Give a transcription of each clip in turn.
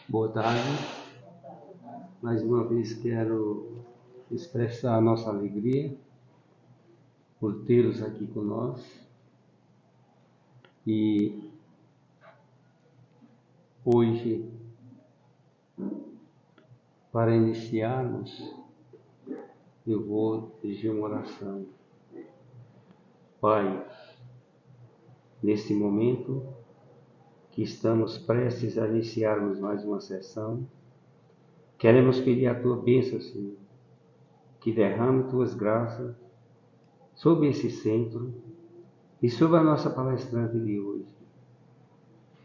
Boa tarde. Mais uma vez quero expressar a nossa alegria por tê-los aqui conosco e hoje, para iniciarmos, eu vou dirigir uma oração. Pai, neste momento que estamos prestes a iniciarmos mais uma sessão, queremos pedir a Tua bênção, Senhor, que derrame Tuas graças sobre esse centro e sobre a nossa palestrante de hoje,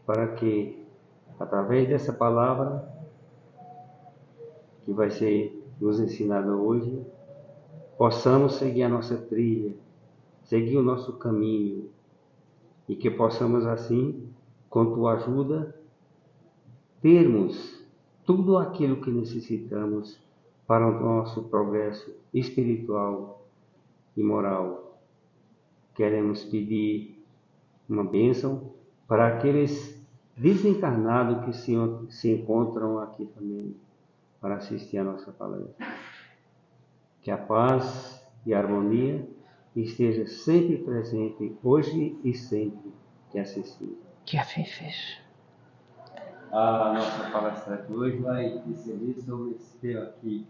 para que, através dessa palavra que vai ser nos ensinada hoje, possamos seguir a nossa trilha, seguir o nosso caminho e que possamos assim, com Tua ajuda, termos tudo aquilo que necessitamos para o nosso progresso espiritual e moral. Queremos pedir uma bênção para aqueles desencarnados que se encontram aqui também para assistir a nossa palestra. Que a paz e a harmonia esteja sempre presente, hoje e sempre, que assim seja. Que assim seja. A nossa palestra de hoje vai discorrer sobre esse tema aqui.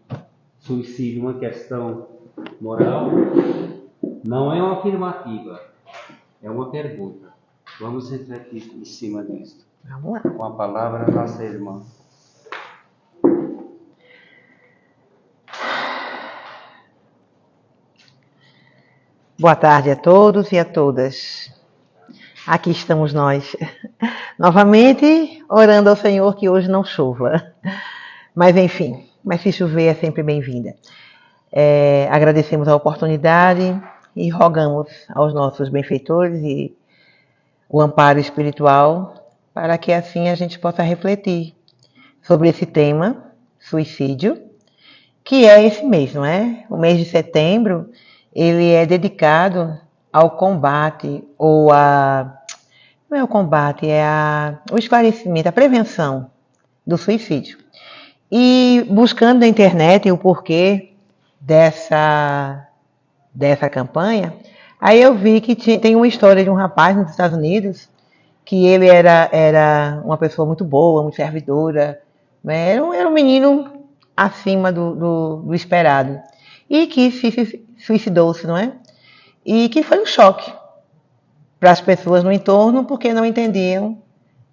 Suicídio, uma questão moral, não é uma afirmativa, é uma pergunta. Vamos refletir em cima disso. Vamos lá. Com a palavra, nossa irmã. Boa tarde a todos e a todas. Aqui estamos nós, novamente orando ao Senhor que hoje não chova. Mas enfim, se chover é sempre bem-vinda. Agradecemos a oportunidade e rogamos aos nossos benfeitores e o amparo espiritual para que assim a gente possa refletir sobre esse tema, suicídio, que é esse mês, não é? O mês de setembro, ele é dedicado ao combate, ou não é o combate, o esclarecimento, a prevenção do suicídio. E buscando na internet o porquê dessa campanha, aí eu vi que tem uma história de um rapaz nos Estados Unidos, que ele era uma pessoa muito boa, muito servidora, né? Era um menino acima do esperado, e que se suicidou-se, não é? E que foi um choque para as pessoas no entorno, porque não entendiam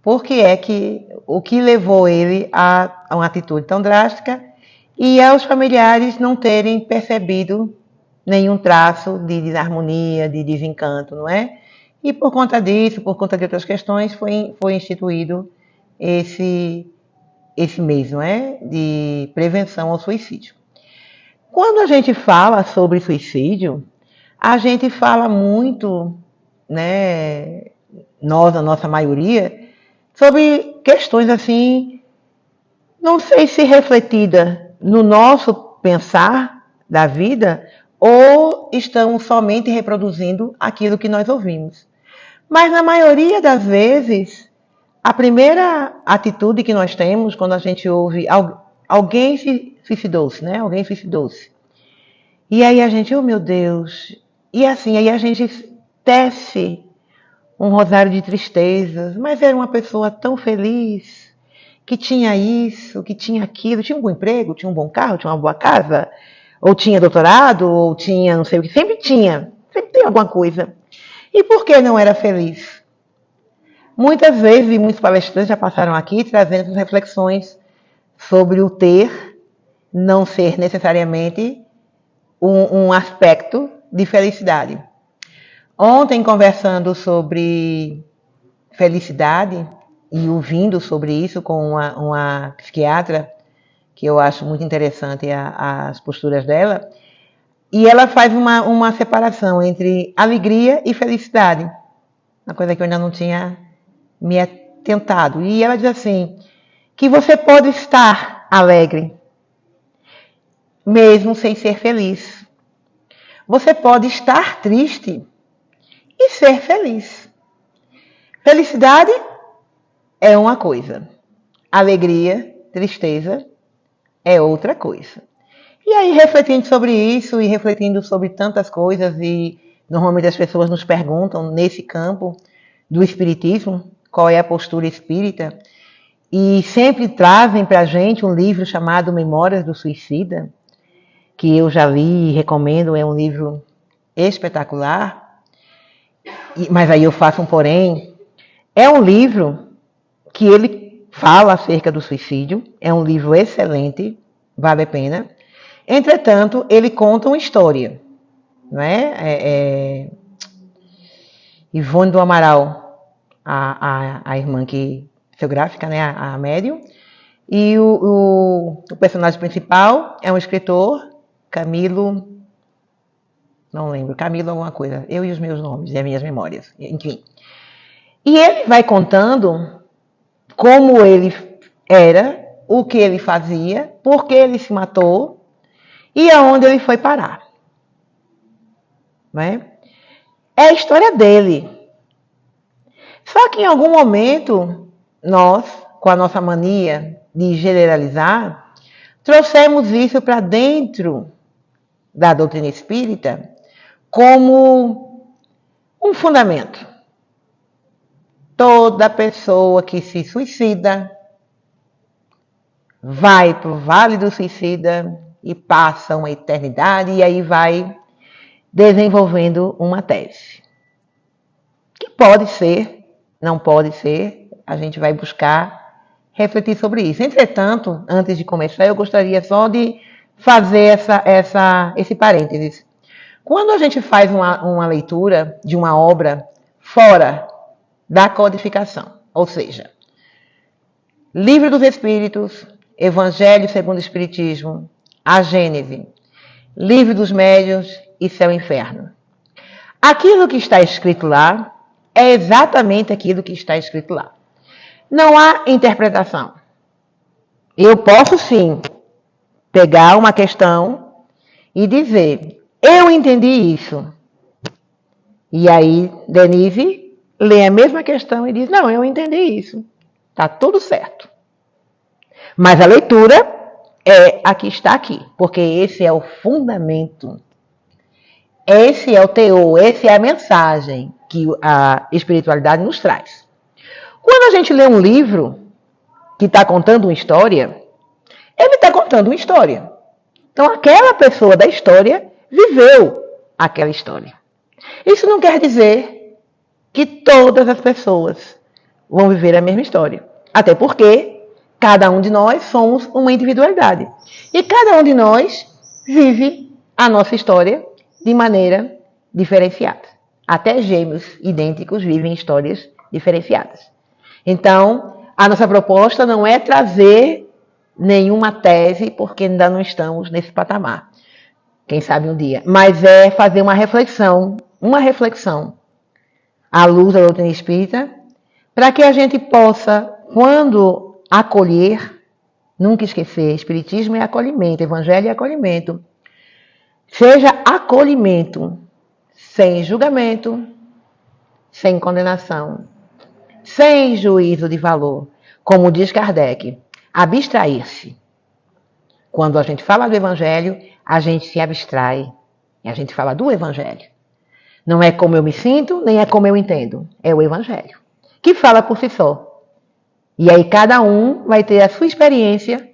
o que levou ele a uma atitude tão drástica, e aos familiares não terem percebido nenhum traço de desarmonia, de desencanto, não é? E por conta disso, por conta de outras questões, foi instituído esse mês, não é? De prevenção ao suicídio. Quando a gente fala sobre suicídio, a gente fala muito, né, nós, a nossa maioria, sobre questões assim, não sei se refletida no nosso pensar da vida, ou estamos somente reproduzindo aquilo que nós ouvimos. Mas na maioria das vezes, a primeira atitude que nós temos quando a gente ouve alguém se suicidou-se, né? Alguém suicidou-se. E aí a gente, oh meu Deus, e assim, aí a gente tece um rosário de tristezas, mas era uma pessoa tão feliz, que tinha isso, que tinha aquilo, tinha um bom emprego, tinha um bom carro, tinha uma boa casa, ou tinha doutorado, ou tinha não sei o que, sempre tem alguma coisa. E por que não era feliz? Muitas vezes, e muitos palestrantes já passaram aqui trazendo reflexões sobre o ter não ser necessariamente um aspecto de felicidade. Ontem, conversando sobre felicidade e ouvindo sobre isso com uma psiquiatra, que eu acho muito interessante as posturas dela, e ela faz uma separação entre alegria e felicidade, uma coisa que eu ainda não tinha me atentado. E ela diz assim, que você pode estar alegre, mesmo sem ser feliz. Você pode estar triste e ser feliz. Felicidade é uma coisa. alegria, tristeza é outra coisa. E aí, refletindo sobre isso e refletindo sobre tantas coisas, e normalmente as pessoas nos perguntam nesse campo do espiritismo, qual é a postura espírita, e sempre trazem para a gente um livro chamado Memórias do Suicida, que eu já li e recomendo, é um livro espetacular, mas aí eu faço um porém. É um livro que ele fala acerca do suicídio, é um livro excelente, vale a pena. Entretanto, ele conta uma história, não é? Ivone do Amaral, a irmã que geográfica, né? A médium, e o personagem principal é um escritor, Camilo, não lembro, Camilo alguma coisa, eu e os meus nomes e as minhas memórias, enfim. E ele vai contando como ele era, o que ele fazia, por que ele se matou e aonde ele foi parar. Não é? É a história dele. Só que em algum momento, nós, com a nossa mania de generalizar, trouxemos isso para dentro da doutrina espírita como um fundamento. Toda pessoa que se suicida vai para o Vale do Suicida e passa uma eternidade e aí vai desenvolvendo uma tese. Que pode ser, não pode ser, a gente vai buscar refletir sobre isso. Entretanto, antes de começar, eu gostaria só de fazer esse parênteses. Quando a gente faz uma leitura de uma obra fora da codificação, ou seja, Livro dos Espíritos, Evangelho segundo o Espiritismo, a Gênese, Livro dos Médiuns e Céu e Inferno. Aquilo que está escrito lá é exatamente aquilo que está escrito lá. Não há interpretação. Eu posso sim pegar uma questão e dizer, eu entendi isso. E aí, Denise lê a mesma questão e diz, não, eu entendi isso. Está tudo certo. Mas a leitura é a que está aqui, porque esse é o fundamento. Esse é o teor, essa é a mensagem que a espiritualidade nos traz. Quando a gente lê um livro que está contando uma história, ele está contando uma história. Então, aquela pessoa da história viveu aquela história. Isso não quer dizer que todas as pessoas vão viver a mesma história. Até porque cada um de nós somos uma individualidade. E cada um de nós vive a nossa história de maneira diferenciada. Até gêmeos idênticos vivem histórias diferenciadas. Então, a nossa proposta não é trazer nenhuma tese, porque ainda não estamos nesse patamar. Quem sabe um dia. Mas é fazer uma reflexão à luz da doutrina espírita, para que a gente possa, quando acolher, nunca esquecer, espiritismo é acolhimento, evangelho é acolhimento, seja acolhimento sem julgamento, sem condenação, sem juízo de valor. Como diz Kardec, abstrair-se. Quando a gente fala do evangelho, a gente se abstrai e a gente fala do evangelho. Não é como eu me sinto, nem é como eu entendo. É o evangelho, que fala por si só. E aí cada um vai ter a sua experiência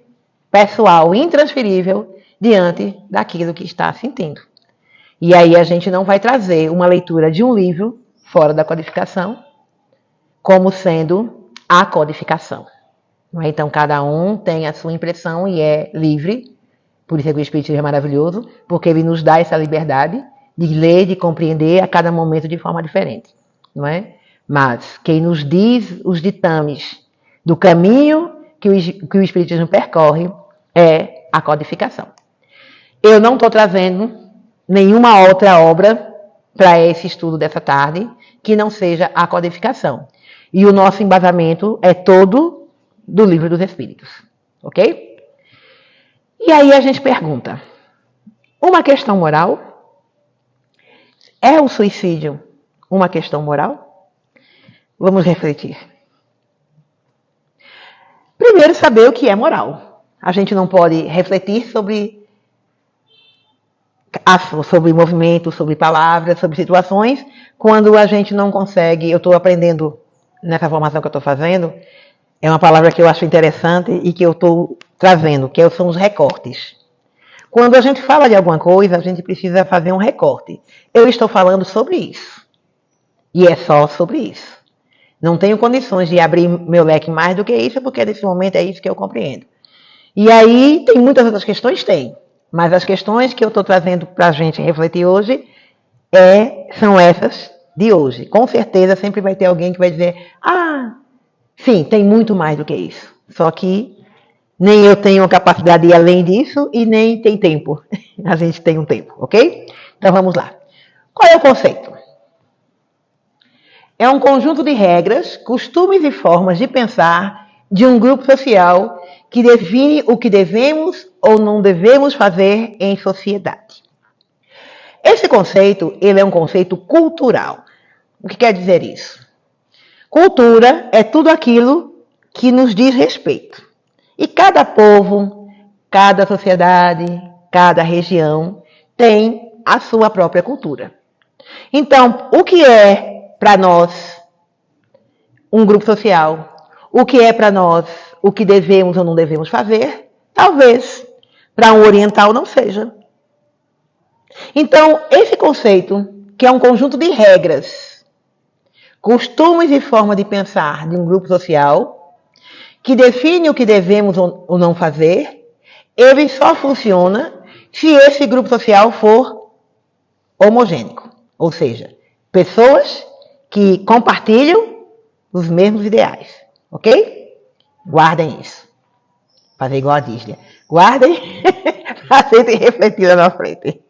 pessoal, intransferível, diante daquilo que está sentindo. E aí a gente não vai trazer uma leitura de um livro fora da codificação como sendo a codificação. Então cada um tem a sua impressão e é livre. Por isso é que o Espiritismo é maravilhoso, porque ele nos dá essa liberdade de ler, de compreender a cada momento de forma diferente. Não é? Mas quem nos diz os ditames do caminho que o Espiritismo percorre é a codificação. Eu não estou trazendo nenhuma outra obra para esse estudo dessa tarde que não seja a codificação. E o nosso embasamento é todo do Livro dos Espíritos. Ok? E aí a gente pergunta, uma questão moral? É o suicídio uma questão moral? Vamos refletir. Primeiro, saber o que é moral. A gente não pode refletir sobre movimento, sobre palavras, sobre situações, quando a gente não consegue. Eu estou aprendendo nessa formação que eu estou fazendo, é uma palavra que eu acho interessante e que eu estou trazendo, que são os recortes. Quando a gente fala de alguma coisa, a gente precisa fazer um recorte. Eu estou falando sobre isso. E é só sobre isso. Não tenho condições de abrir meu leque mais do que isso, porque nesse momento é isso que eu compreendo. E aí, tem muitas outras questões? Tem. Mas as questões que eu estou trazendo para a gente refletir hoje são essas de hoje. Com certeza sempre vai ter alguém que vai dizer, sim, tem muito mais do que isso. Só que nem eu tenho a capacidade de ir além disso e nem tem tempo. A gente tem um tempo, ok? Então vamos lá. Qual é o conceito? É um conjunto de regras, costumes e formas de pensar de um grupo social que define o que devemos ou não devemos fazer em sociedade. Esse conceito, ele é um conceito cultural. O que quer dizer isso? Cultura é tudo aquilo que nos diz respeito. E cada povo, cada sociedade, cada região tem a sua própria cultura. Então, o que é para nós um grupo social? O que é para nós o que devemos ou não devemos fazer? Talvez para um oriental não seja. Então, esse conceito, que é um conjunto de regras, costumes e forma de pensar de um grupo social, que define o que devemos ou não fazer, ele só funciona se esse grupo social for homogêneo, ou seja, pessoas que compartilham os mesmos ideais, ok? Guardem isso. Fazer igual a Disney. Guardem para serem refletidas na frente.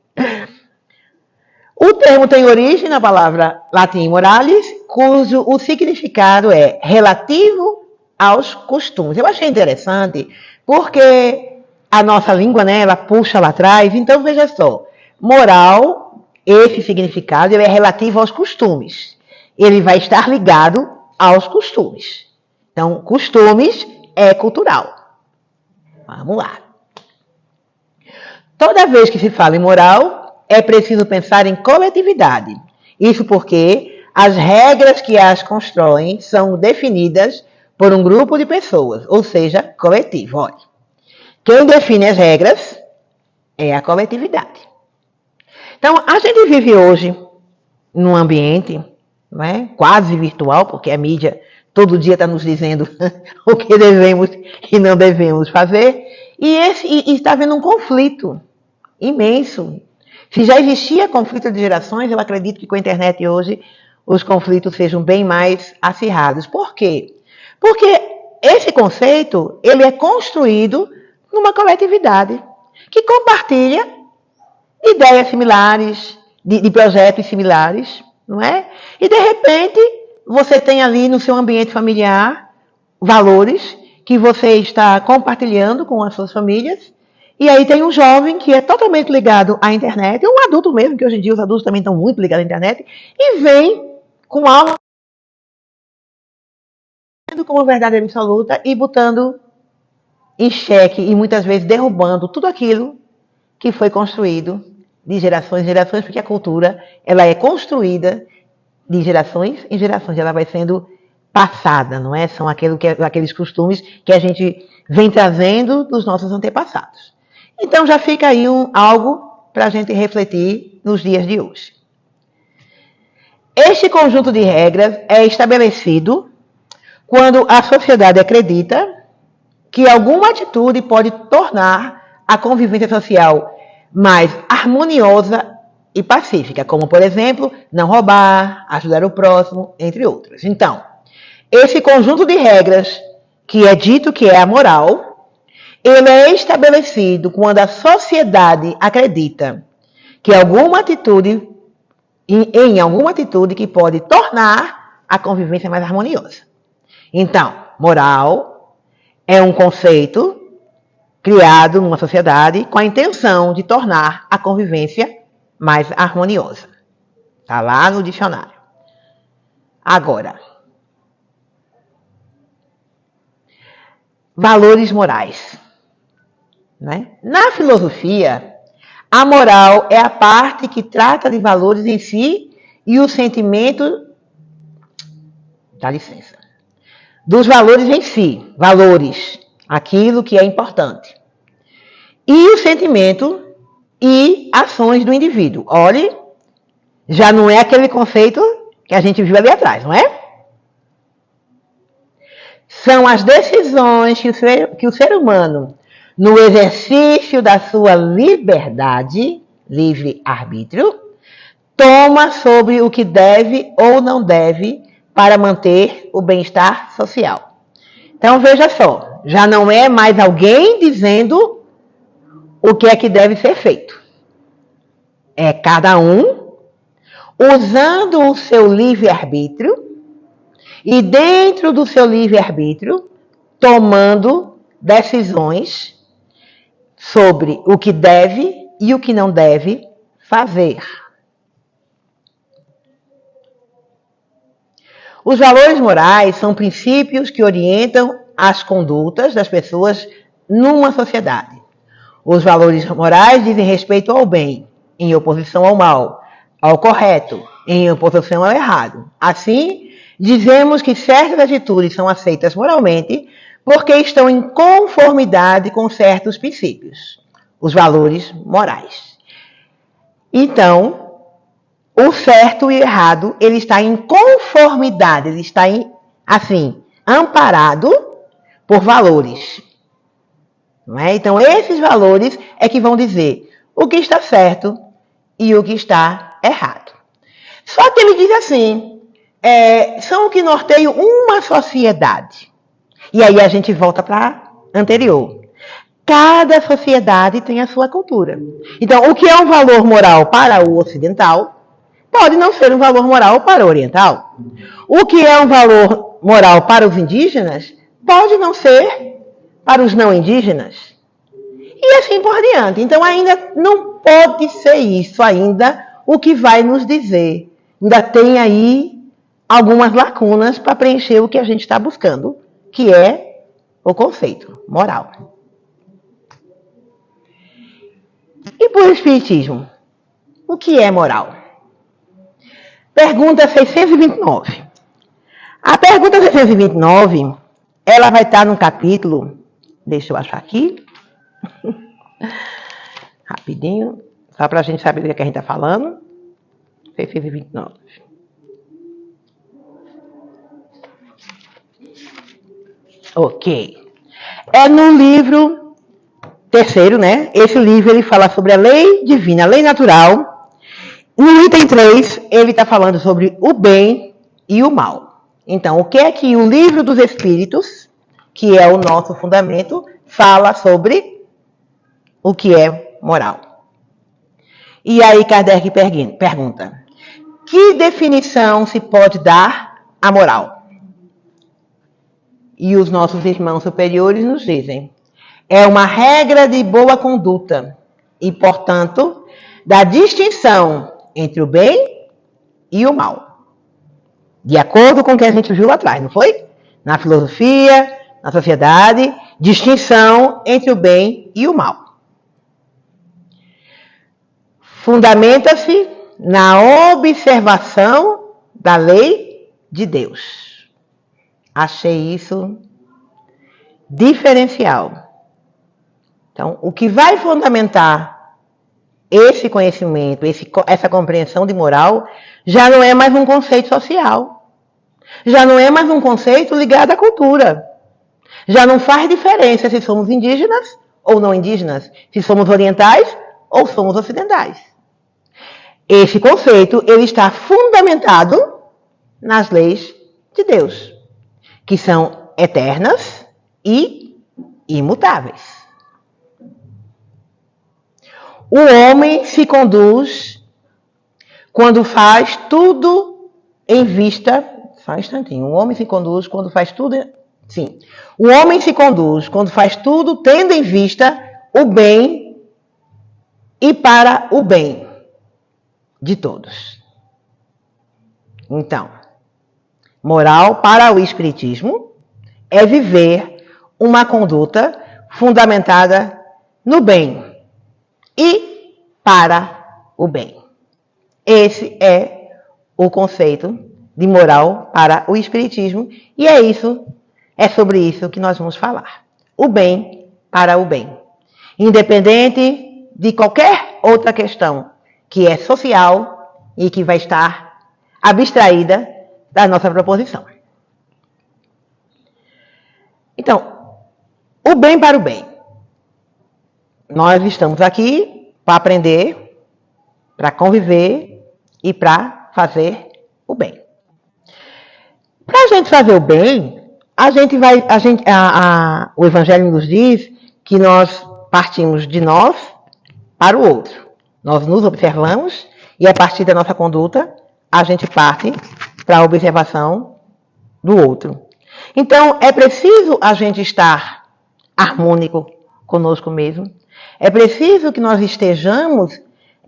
O termo tem origem na palavra latim moralis, cujo o significado é relativo aos costumes. Eu achei interessante porque a nossa língua, né, ela puxa lá atrás. Então, veja só, moral, esse significado, ele é relativo aos costumes. Ele vai estar ligado aos costumes. Então, costumes é cultural. Vamos lá. Toda vez que se fala em moral, é preciso pensar em coletividade. Isso porque as regras que as constroem são definidas por um grupo de pessoas, ou seja, coletivo. Olha, quem define as regras é a coletividade. Então, a gente vive hoje num ambiente, não é, quase virtual, porque a mídia todo dia está nos dizendo o que devemos e não devemos fazer, e está havendo um conflito imenso. Se já existia conflito de gerações, eu acredito que com a internet hoje os conflitos sejam bem mais acirrados. Por quê? Porque esse conceito, ele é construído numa coletividade que compartilha ideias similares, de projetos similares, não é? E, de repente, você tem ali no seu ambiente familiar valores que você está compartilhando com as suas famílias. E aí tem um jovem que é totalmente ligado à internet, um adulto mesmo, que hoje em dia os adultos também estão muito ligados à internet, e vem com algo como verdade absoluta e botando em xeque e muitas vezes derrubando tudo aquilo que foi construído de gerações em gerações, porque a cultura ela é construída de gerações em gerações, ela vai sendo passada, não é? São aqueles costumes que a gente vem trazendo dos nossos antepassados. Então já fica aí algo para a gente refletir nos dias de hoje. Este conjunto de regras é estabelecido quando a sociedade acredita que alguma atitude pode tornar a convivência social mais harmoniosa e pacífica, como, por exemplo, não roubar, ajudar o próximo, entre outras. Então, esse conjunto de regras, que é dito que é a moral, ele é estabelecido quando a sociedade acredita que alguma atitude, em alguma atitude que pode tornar a convivência mais harmoniosa. Então, moral é um conceito criado numa sociedade com a intenção de tornar a convivência mais harmoniosa. Está lá no dicionário. Agora, valores morais. Né? Na filosofia, a moral é a parte que trata de valores em si e o sentimento... Dá licença. Dos valores em si, valores, aquilo que é importante. E o sentimento e ações do indivíduo. Olhe, já não é aquele conceito que a gente viu ali atrás, não é? São as decisões que o ser humano, no exercício da sua liberdade, livre-arbítrio, toma sobre o que deve ou não deve para manter o bem-estar social. Então, veja só, já não é mais alguém dizendo o que é que deve ser feito. É cada um usando o seu livre-arbítrio e dentro do seu livre-arbítrio tomando decisões sobre o que deve e o que não deve fazer. Os valores morais são princípios que orientam as condutas das pessoas numa sociedade. Os valores morais dizem respeito ao bem, em oposição ao mal, ao correto, em oposição ao errado. Assim, dizemos que certas atitudes são aceitas moralmente porque estão em conformidade com certos princípios, os valores morais. Então, o certo e o errado, ele está em conformidade, ele está amparado por valores. Não é? Então, esses valores é que vão dizer o que está certo e o que está errado. Só que ele diz assim, são o que norteiam uma sociedade. E aí a gente volta para anterior. Cada sociedade tem a sua cultura. Então, o que é um valor moral para o ocidental pode não ser um valor moral para o oriental. O que é um valor moral para os indígenas pode não ser para os não indígenas. E assim por diante. Então, ainda não pode ser isso ainda o que vai nos dizer. Ainda tem aí algumas lacunas para preencher o que a gente está buscando, que é o conceito moral. E por Espiritismo, o que é moral? Pergunta 629. A pergunta 629, ela vai estar no capítulo, deixa eu achar aqui, rapidinho, só para a gente saber do que a gente está falando. 629. Ok. É no livro terceiro, né? Esse livro ele fala sobre a lei divina, a lei natural. No item 3, ele está falando sobre o bem e o mal. Então, o que é que o livro dos Espíritos, que é o nosso fundamento, fala sobre o que é moral? E aí Kardec pergunta, que definição se pode dar à moral? E os nossos irmãos superiores nos dizem, é uma regra de boa conduta e, portanto, da distinção entre o bem e o mal. De acordo com o que a gente viu lá atrás, não foi? Na filosofia, na sociedade, distinção entre o bem e o mal. Fundamenta-se na observação da lei de Deus. Achei isso diferencial. Então, o que vai fundamentar esse conhecimento, essa compreensão de moral, já não é mais um conceito social. Já não é mais um conceito ligado à cultura. Já não faz diferença se somos indígenas ou não indígenas, se somos orientais ou somos ocidentais. Esse conceito, ele está fundamentado nas leis de Deus, que são eternas e imutáveis. O homem se conduz quando faz tudo em vista... Só um instantinho. O homem se conduz quando faz tudo... Sim. O homem se conduz quando faz tudo tendo em vista o bem e para o bem de todos. Então, moral para o Espiritismo é viver uma conduta fundamentada no bem e para o bem. Esse é o conceito de moral para o Espiritismo e é sobre isso que nós vamos falar. O bem para o bem. Independente de qualquer outra questão que é social e que vai estar abstraída da nossa proposição. Então, o bem para o bem. Nós estamos aqui para aprender, para conviver e para fazer o bem. Para a gente fazer o bem, o Evangelho nos diz que nós partimos de nós para o outro. Nós nos observamos e a partir da nossa conduta, a gente parte para a observação do outro. Então, é preciso a gente estar harmônico conosco mesmo. É preciso que nós estejamos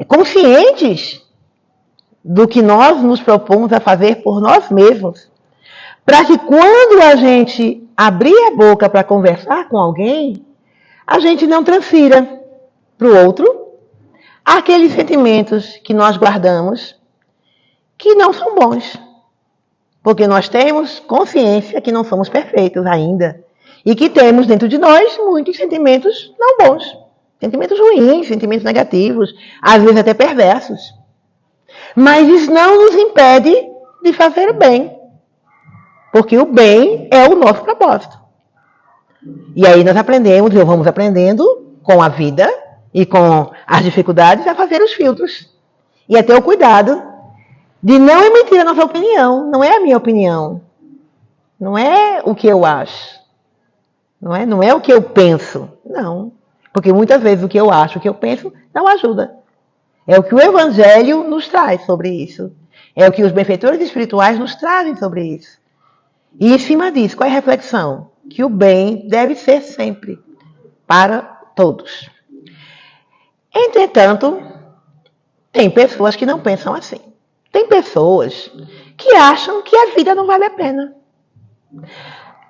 conscientes do que nós nos propomos a fazer por nós mesmos. Para que quando a gente abrir a boca para conversar com alguém, a gente não transfira para o outro aqueles sentimentos que nós guardamos que não são bons. Porque nós temos consciência que não somos perfeitos ainda. E que temos dentro de nós muitos sentimentos não bons. Sentimentos ruins, sentimentos negativos, às vezes até perversos. Mas isso não nos impede de fazer o bem. Porque o bem é o nosso propósito. E aí nós aprendemos, ou vamos aprendendo com a vida e com as dificuldades a fazer os filtros. E a ter o cuidado de não emitir a nossa opinião. Não é a minha opinião. Não é o que eu acho. Não é o que eu penso. Não. Porque muitas vezes o que eu acho, o que eu penso, não ajuda. É o que o Evangelho nos traz sobre isso. É o que os benfeitores espirituais nos trazem sobre isso. E em cima disso, qual é a reflexão? Que o bem deve ser sempre para todos. Entretanto, tem pessoas que não pensam assim. Tem pessoas que acham que a vida não vale a pena.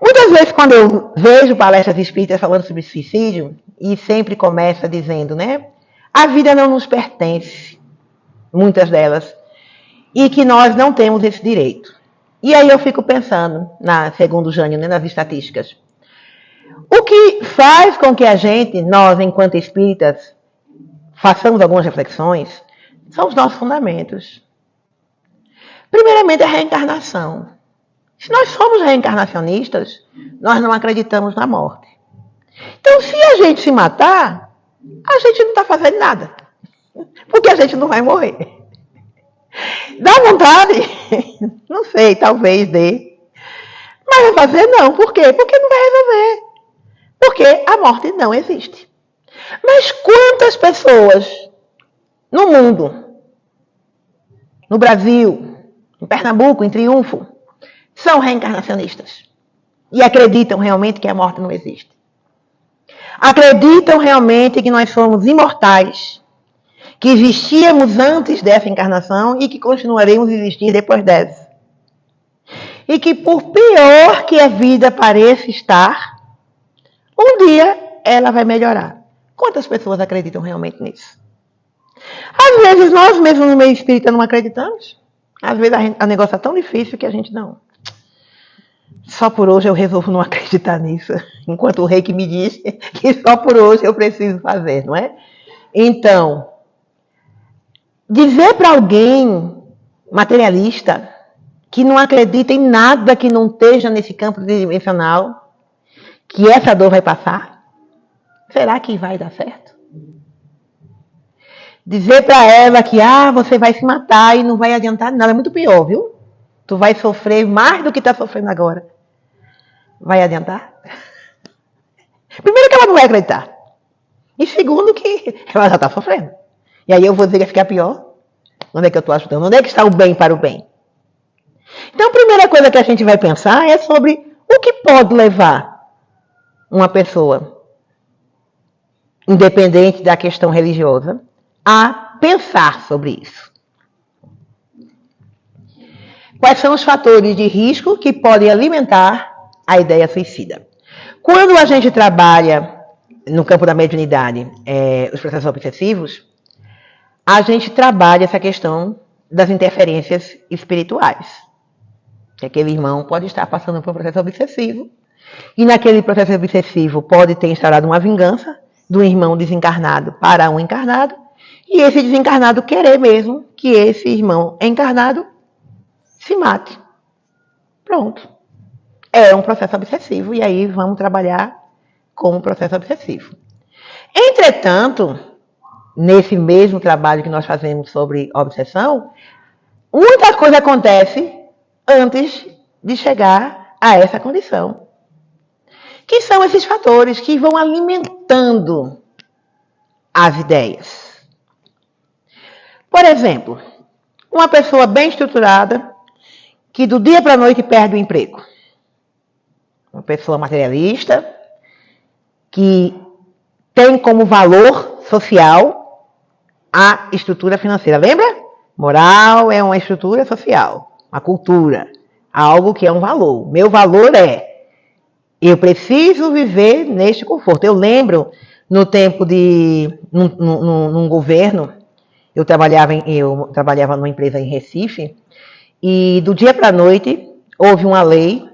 Muitas vezes, quando eu vejo palestras espíritas falando sobre suicídio, e sempre começa dizendo, né? A vida não nos pertence, muitas delas, e que nós não temos esse direito. E aí eu fico pensando, segundo o Jânio, né, nas estatísticas, o que faz com que nós, enquanto espíritas, façamos algumas reflexões, são os nossos fundamentos. Primeiramente, a reencarnação. Se nós somos reencarnacionistas, nós não acreditamos na morte. Então, se a gente se matar, a gente não está fazendo nada. Porque a gente não vai morrer. Dá vontade? Não sei, talvez dê. Mas vai fazer não. Por quê? Porque não vai resolver. Porque a morte não existe. Mas quantas pessoas no mundo, no Brasil, em Pernambuco, em Triunfo, são reencarnacionistas e acreditam realmente que a morte não existe? Acreditam realmente que nós somos imortais, que existíamos antes dessa encarnação e que continuaremos a existir depois dessa. E que por pior que a vida pareça estar, um dia ela vai melhorar. Quantas pessoas acreditam realmente nisso? Às vezes nós mesmos no meio espírita não acreditamos. Às vezes a negócio é tão difícil que a gente não. Só por hoje eu resolvo não acreditar nisso. Enquanto o rei que me diz que só por hoje eu preciso fazer, não é? Então, dizer para alguém materialista que não acredita em nada que não esteja nesse campo tridimensional, que essa dor vai passar, será que vai dar certo? Dizer para ela que você vai se matar e não vai adiantar nada, é muito pior, viu? Tu vai sofrer mais do que está sofrendo agora. Vai adiantar? Primeiro que ela não vai acreditar. E segundo que ela já está sofrendo. E aí eu vou dizer que vai ficar pior. Onde é que eu estou ajudando? Onde é que está o bem para o bem? Então a primeira coisa que a gente vai pensar é sobre o que pode levar uma pessoa, independente da questão religiosa, a pensar sobre isso. Quais são os fatores de risco que podem alimentar a ideia suicida? Quando a gente trabalha no campo da mediunidade, os processos obsessivos, a gente trabalha essa questão das interferências espirituais. Aquele irmão pode estar passando por um processo obsessivo, e naquele processo obsessivo pode ter instaurado uma vingança do irmão desencarnado para um encarnado, e esse desencarnado querer mesmo que esse irmão encarnado se mate. Pronto. É um processo obsessivo, e aí vamos trabalhar com o processo obsessivo. Entretanto, nesse mesmo trabalho que nós fazemos sobre obsessão, muita coisa acontece antes de chegar a essa condição. Que são esses fatores que vão alimentando as ideias. Por exemplo, uma pessoa bem estruturada que do dia para a noite perde o emprego. Uma pessoa materialista que tem como valor social a estrutura financeira. Lembra? Moral é uma estrutura social, uma cultura, algo que é um valor. Meu valor é: eu preciso viver neste conforto. Eu lembro, no tempo num governo, eu trabalhava numa empresa em Recife, e do dia para a noite houve uma lei,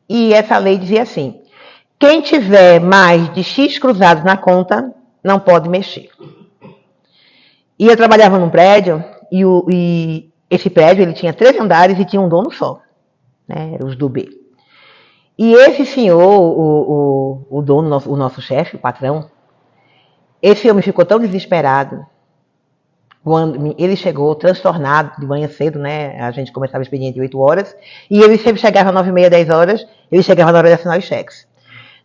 e essa lei dizia assim: quem tiver mais de X cruzados na conta, não pode mexer. E eu trabalhava num prédio, e esse prédio ele tinha 3 andares e tinha um dono só, né, os do B. E esse senhor, o dono, o nosso chefe, o patrão, esse homem ficou tão desesperado. Quando ele chegou transtornado de manhã cedo, né? A gente começava o expediente 8 horas, e ele sempre chegava às 9h30, 10 horas, ele chegava na hora de assinar os cheques.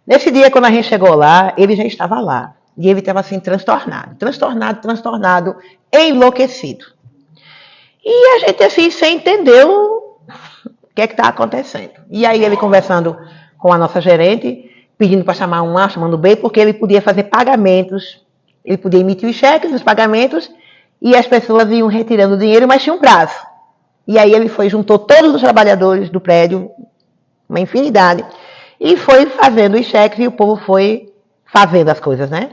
Nesse dia, quando a gente chegou lá, ele já estava lá. E ele estava assim, transtornado, enlouquecido. E a gente assim, sem entender o que é que está acontecendo. E aí ele conversando com a nossa gerente, pedindo para chamar um A, chamando B, porque ele podia fazer pagamentos, ele podia emitir os cheques, os pagamentos, e as pessoas iam retirando o dinheiro, mas tinha um prazo. E aí ele juntou todos os trabalhadores do prédio, uma infinidade, e foi fazendo os cheques, e o povo foi fazendo as coisas, né?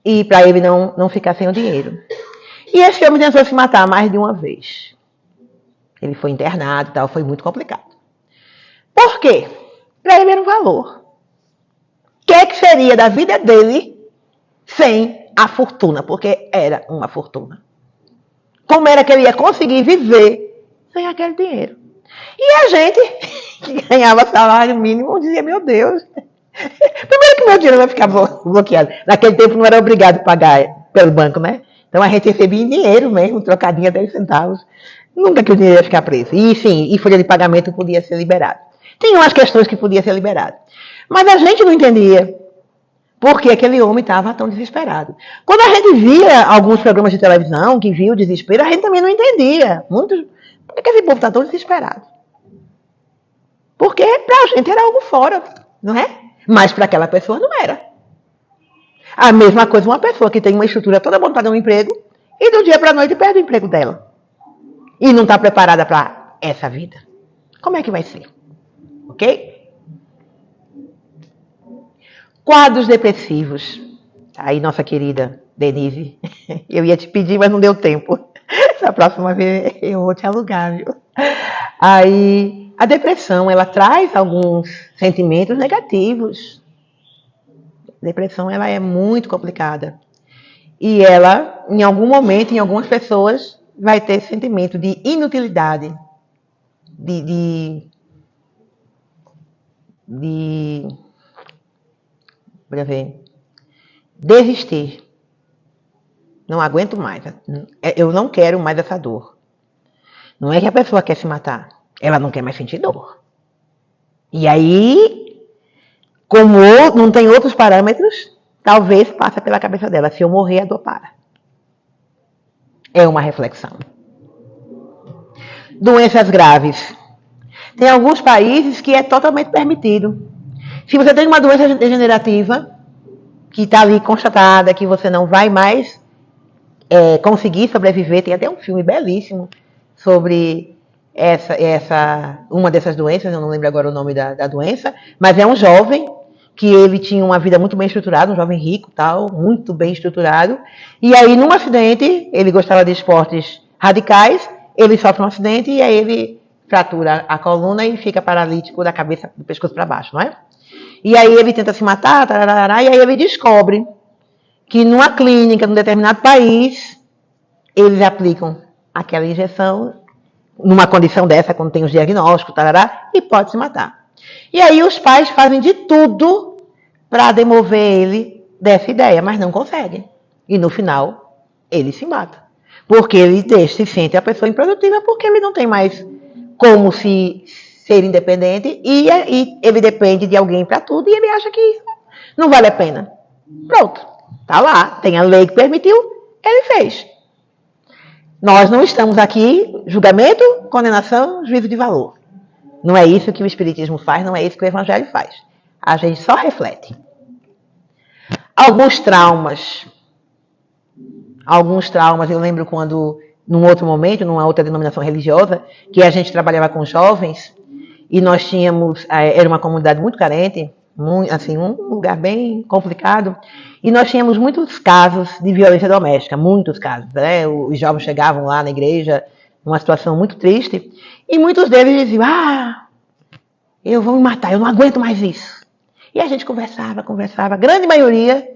E para ele não ficar sem o dinheiro. E esse homem tentou se matar mais de uma vez. Ele foi internado e tal, foi muito complicado. Por quê? Para ele era um valor. O que seria da vida dele sem a fortuna? Porque era uma fortuna. Como era que ele ia conseguir viver sem aquele dinheiro? E a gente, que ganhava salário mínimo, dizia: meu Deus, primeiro que meu dinheiro vai ficar bloqueado. Naquele tempo não era obrigado a pagar pelo banco, né? Então a gente recebia em dinheiro mesmo, trocadinha 10 centavos. Nunca que o dinheiro ia ficar preso. E sim, e folha de pagamento podia ser liberado. Tem umas questões que podia ser liberado. Mas a gente não entendia por que aquele homem estava tão desesperado. Quando a gente via alguns programas de televisão que via o desespero, a gente também não entendia. Por que esse povo está tão desesperado? Porque para a gente era algo fora, não é? Mas para aquela pessoa não era. A mesma coisa uma pessoa que tem uma estrutura toda montada no emprego e do dia para a noite perde o emprego dela. E não está preparada para essa vida. Como é que vai ser? Ok? Quadros depressivos. Aí, nossa querida Denise, eu ia te pedir, mas não deu tempo. Na próxima vez eu vou te alugar, viu? Aí, a depressão, ela traz alguns sentimentos negativos. A depressão, ela é muito complicada. E ela, em algum momento, em algumas pessoas, vai ter sentimento de inutilidade, para ver, desistir. Não aguento mais. Eu não quero mais essa dor. Não é que a pessoa quer se matar. Ela não quer mais sentir dor. E aí, como não tem outros parâmetros, talvez passe pela cabeça dela: se eu morrer, a dor para. É uma reflexão. Doenças graves. Tem alguns países que é totalmente permitido. Se você tem uma doença degenerativa, que está ali constatada, que você não vai mais conseguir sobreviver, tem até um filme belíssimo sobre uma dessas doenças, eu não lembro agora o nome da doença, mas é um jovem que ele tinha uma vida muito bem estruturada, um jovem rico, tal, muito bem estruturado. E aí, num acidente, ele gostava de esportes radicais, ele sofre um acidente e aí ele fratura a coluna e fica paralítico da cabeça, do pescoço para baixo, não é? E aí ele tenta se matar, tarará, e aí ele descobre que numa clínica, num determinado país, eles aplicam aquela injeção numa condição dessa, quando tem os diagnósticos, tarará, e pode se matar. E aí os pais fazem de tudo para demover ele dessa ideia, mas não conseguem. E no final, ele se mata. Porque ele se sente a pessoa improdutiva, porque ele não tem mais como se ser independente, e ele depende de alguém para tudo, e ele acha que isso não vale a pena. Pronto, tá lá, tem a lei que permitiu, ele fez. Nós não estamos aqui, julgamento, condenação, juízo de valor. Não é isso que o Espiritismo faz, não é isso que o Evangelho faz. A gente só reflete. Alguns traumas, eu lembro quando, num outro momento, numa outra denominação religiosa, que a gente trabalhava com jovens, e nós tínhamos, era uma comunidade muito carente, assim, um lugar bem complicado, e nós tínhamos muitos casos de violência doméstica, muitos casos, né? Os jovens chegavam lá na igreja, numa situação muito triste, e muitos deles diziam, eu vou me matar, eu não aguento mais isso. E a gente conversava, a grande maioria,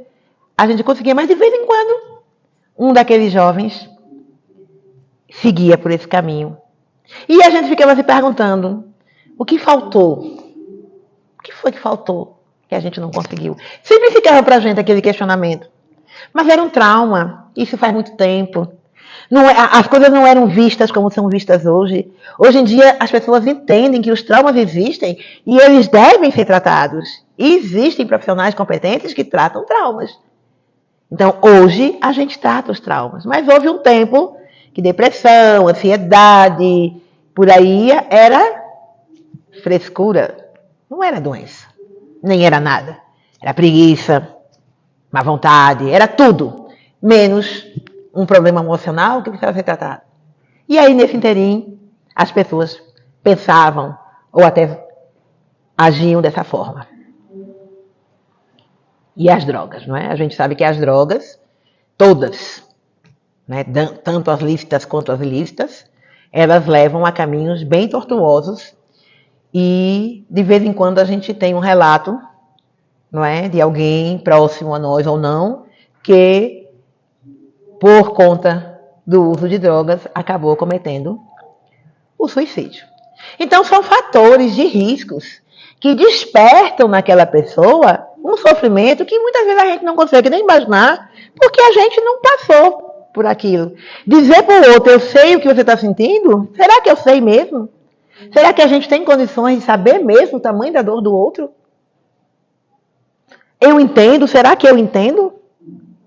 a gente conseguia, mas de vez em quando, um daqueles jovens seguia por esse caminho. E a gente ficava se perguntando, o que faltou? O que foi que faltou que a gente não conseguiu? Sempre ficava pra gente aquele questionamento. Mas era um trauma, isso faz muito tempo. As coisas não eram vistas como são vistas hoje. Hoje em dia as pessoas entendem que os traumas existem e eles devem ser tratados. E existem profissionais competentes que tratam traumas. Então hoje a gente trata os traumas. Mas houve um tempo que depressão, ansiedade, por aí era frescura. Não era doença. Nem era nada. Era preguiça, má vontade, era tudo. Menos um problema emocional que precisava ser tratado. E aí, nesse interim, as pessoas pensavam ou até agiam dessa forma. E as drogas, não é? A gente sabe que as drogas, todas, né, tanto as lícitas quanto as ilícitas, elas levam a caminhos bem tortuosos e, de vez em quando, a gente tem um relato, não é, de alguém próximo a nós ou não, que por conta do uso de drogas, acabou cometendo o suicídio. Então, são fatores de riscos que despertam naquela pessoa um sofrimento que muitas vezes a gente não consegue nem imaginar, porque a gente não passou por aquilo. Dizer para o outro, eu sei o que você está sentindo, será que eu sei mesmo? Será que a gente tem condições de saber mesmo o tamanho da dor do outro? Eu entendo, será que eu entendo?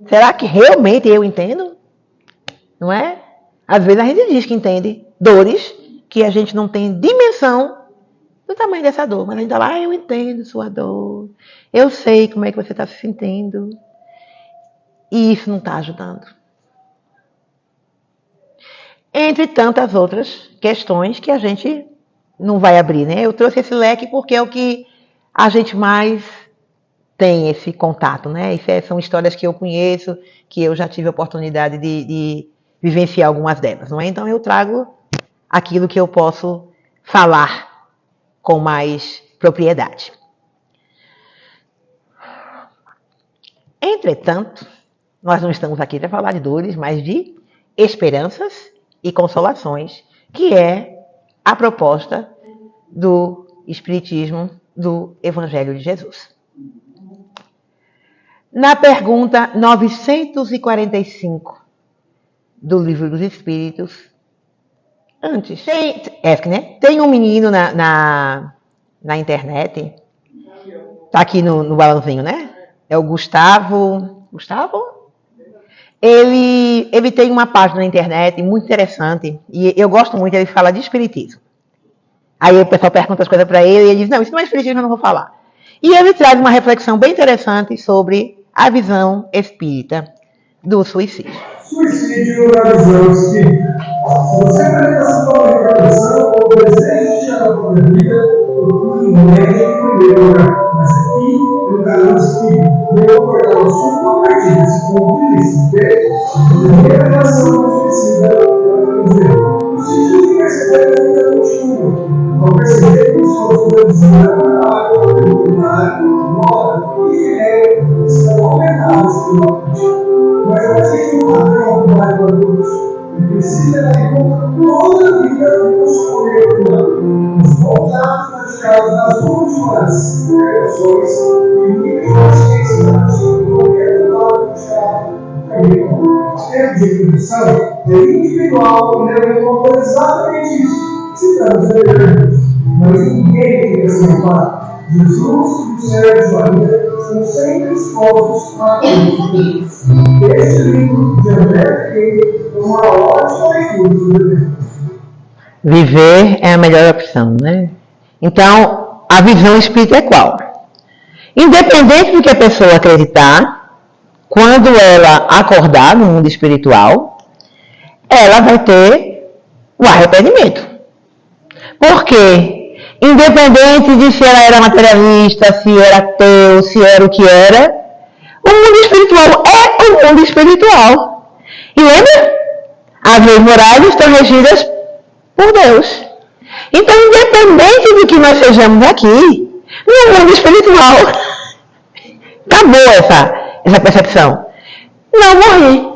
Será que realmente eu entendo? Não é? Às vezes a gente diz que entende dores que a gente não tem dimensão do tamanho dessa dor. Mas a gente fala, eu entendo sua dor. Eu sei como é que você está se sentindo. E isso não está ajudando. Entre tantas outras questões que a gente não vai abrir, né? Eu trouxe esse leque porque é o que a gente mais tem esse contato, né? São histórias que eu conheço, que eu já tive a oportunidade de vivenciar algumas delas, não é? Então eu trago aquilo que eu posso falar com mais propriedade. Entretanto, nós não estamos aqui para falar de dores, mas de esperanças e consolações, que é a proposta do Espiritismo, do Evangelho de Jesus. Na pergunta 945 do Livro dos Espíritos, antes, tem um menino na internet, tá aqui no balãozinho, né? É o Gustavo? Ele tem uma página na internet muito interessante, e eu gosto muito, ele fala de espiritismo. Aí o pessoal pergunta as coisas para ele, e ele diz, não, isso não é espiritismo, eu não vou falar. E ele traz uma reflexão bem interessante sobre a visão espírita do suicídio. Suicídio na visão espírita. Se você acredita na sua reencarnação ou deseja a própria vida, procure um médico primeiro lugar. Mas aqui eu antes que eu cortar o assunto, não perdi esse ponto de vista, entende? A relação do suicida, o sentido de perceber que a vida continua. Não perceber que os outros da vizinha estão aumentados espiritualmente. Mas não existe um padrão do mais valoroso. Ele precisa dar conta toda a vida do nosso poder, os bons atos praticados nas últimas gerações e níveis de consciência sobre qualquer lado do caminho. O tempo de introdução é individual e deve contar exatamente isso. Citamos anteriormente, mas ninguém tem que escapar. Jesus e o Senhor de Maria são sempre expostos a Deus. Este livro de André Freire é uma ótima leitura sobre Deus. Viver é a melhor opção, né? Então, a visão espírita é qual? Independente do que a pessoa acreditar, quando ela acordar no mundo espiritual, ela vai ter o arrependimento. Por quê? Independente de se ela era materialista, se era ateu, se era o que era, o mundo espiritual é o mundo espiritual. E lembra? As leis morais estão regidas por Deus. Então, independente do que nós sejamos aqui, no mundo espiritual, acabou essa percepção. Não morri.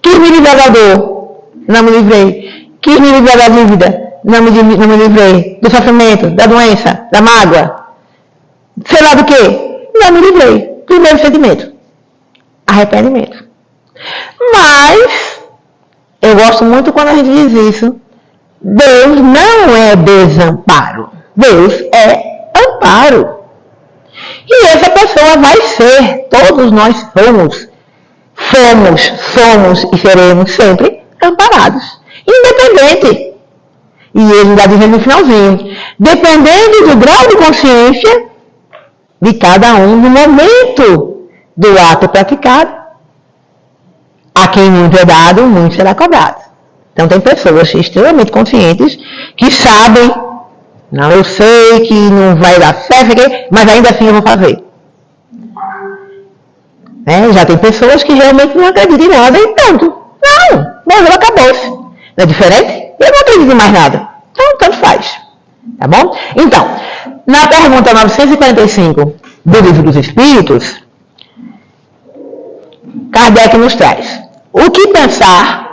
Quis me livrar da dor, não me livrei. Quis me livrar da dúvida, não me livrei. Do sofrimento, da doença, da mágoa, sei lá do que, não me livrei. Primeiro sentimento, arrependimento. Mas, eu gosto muito quando a gente diz isso, Deus não é desamparo, Deus é amparo. E essa pessoa vai ser, todos nós somos e seremos sempre amparados, independente. E ele ainda diz no finalzinho, dependendo do grau de consciência de cada um no momento do ato praticado, a quem muito é dado, muito será cobrado. Então tem pessoas extremamente conscientes que sabem, não, eu sei que não vai dar certo, mas ainda assim eu vou fazer. Já tem pessoas que realmente não acreditam em nada e pronto. Não, morreu, acabou-se. Não é diferente? Eu não acredito em mais nada. Então, tanto faz. Tá bom? Então, na pergunta 945 do Livro dos Espíritos, Kardec nos traz: o que pensar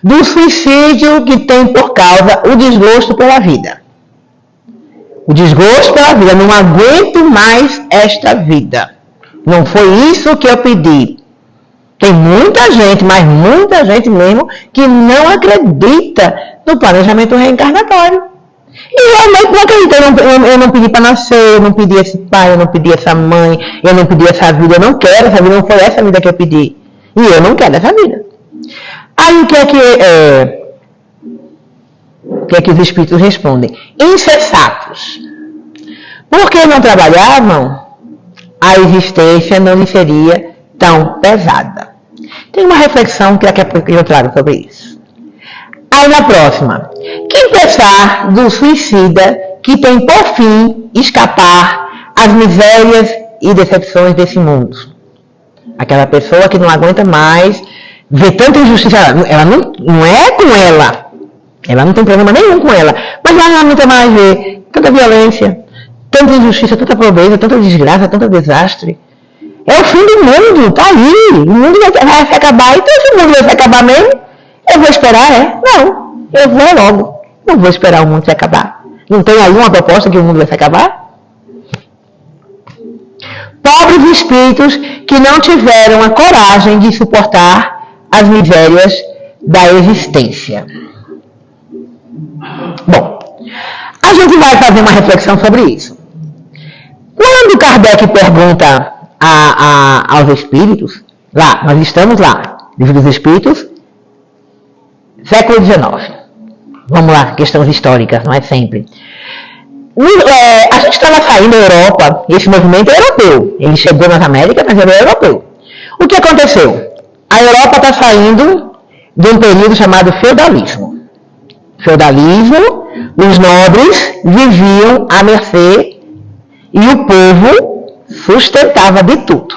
do suicídio que tem por causa o desgosto pela vida? O desgosto pela vida, não aguento mais esta vida. Não foi isso que eu pedi. Tem muita gente, mas muita gente mesmo, que não acredita no planejamento reencarnatório. E realmente não acredita. Eu não pedi para nascer, eu não pedi esse pai, eu não pedi essa mãe, eu não pedi essa vida, eu não quero essa vida, não foi essa vida que eu pedi. E eu não quero essa vida. Aí o que é que os espíritos respondem? Insensatos. Porque não trabalhavam, a existência não lhe seria tão pesada. Tem uma reflexão que daqui a pouco eu trago sobre isso. Aí na próxima, que pensar do suicida que tem por fim escapar às misérias e decepções desse mundo? Aquela pessoa que não aguenta mais ver tanta injustiça, ela não é com ela não tem problema nenhum com ela, mas ela não aguenta mais ver tanta violência, tanta injustiça, tanta pobreza, tanta desgraça, tanto desastre. É o fim do mundo, tá aí. O mundo vai se acabar. Então, se o mundo vai se acabar mesmo, eu vou esperar, Não, eu vou logo. Não vou esperar o mundo se acabar. Não tem aí uma proposta que o mundo vai se acabar? Pobres espíritos que não tiveram a coragem de suportar as misérias da existência. Bom, a gente vai fazer uma reflexão sobre isso. Quando Kardec pergunta aos espíritos, lá, nós estamos lá, Livro dos Espíritos, século XIX. Vamos lá, questões históricas, não é sempre. A gente estava saindo da Europa, e esse movimento é europeu. Ele chegou nas Américas, mas ele é europeu. O que aconteceu? A Europa está saindo de um período chamado feudalismo. Feudalismo, os nobres viviam à mercê e o povo sustentava de tudo.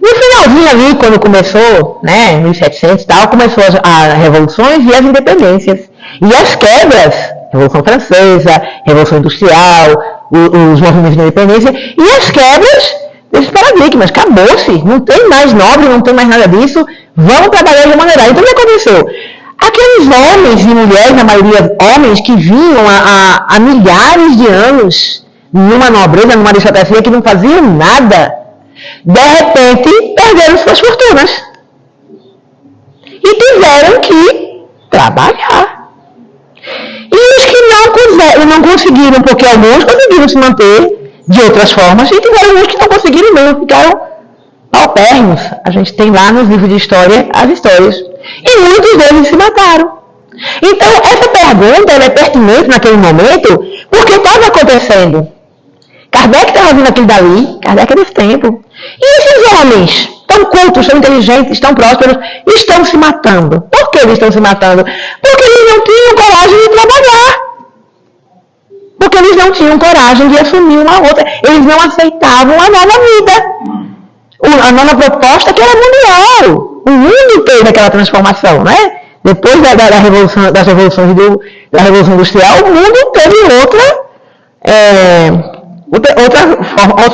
No finalzinho ali, quando começou, né, 1700 e tal, começou as revoluções e as independências. E as quebras, Revolução Francesa, Revolução Industrial, os movimentos de independência, e as quebras desses paradigmas. Acabou-se, não tem mais nobre, não tem mais nada disso, vamos trabalhar de maneira. Então o que aconteceu? Aqueles homens e mulheres, na maioria homens, que vinham há milhares de anos numa nobreza, numa aristocracia que não faziam nada, de repente perderam suas fortunas e tiveram que trabalhar. E os que não conseguiram, porque alguns conseguiram se manter de outras formas, e tiveram uns que não conseguiram mesmo, ficaram paupérrimos. A gente tem lá nos livros de história as histórias. E muitos deles se mataram. Então, essa pergunta ela é pertinente naquele momento, porque estava acontecendo. Kardec estava vindo aquilo dali, Kardec é desse tempo. E esses homens, tão cultos, tão inteligentes, tão prósperos, estão se matando. Por que eles estão se matando? Porque eles não tinham coragem de trabalhar. Porque eles não tinham coragem de assumir uma outra. Eles não aceitavam a nova vida. A nova proposta que era mundial. O mundo teve aquela transformação, né? Depois das revoluções da Revolução Industrial, o mundo teve outro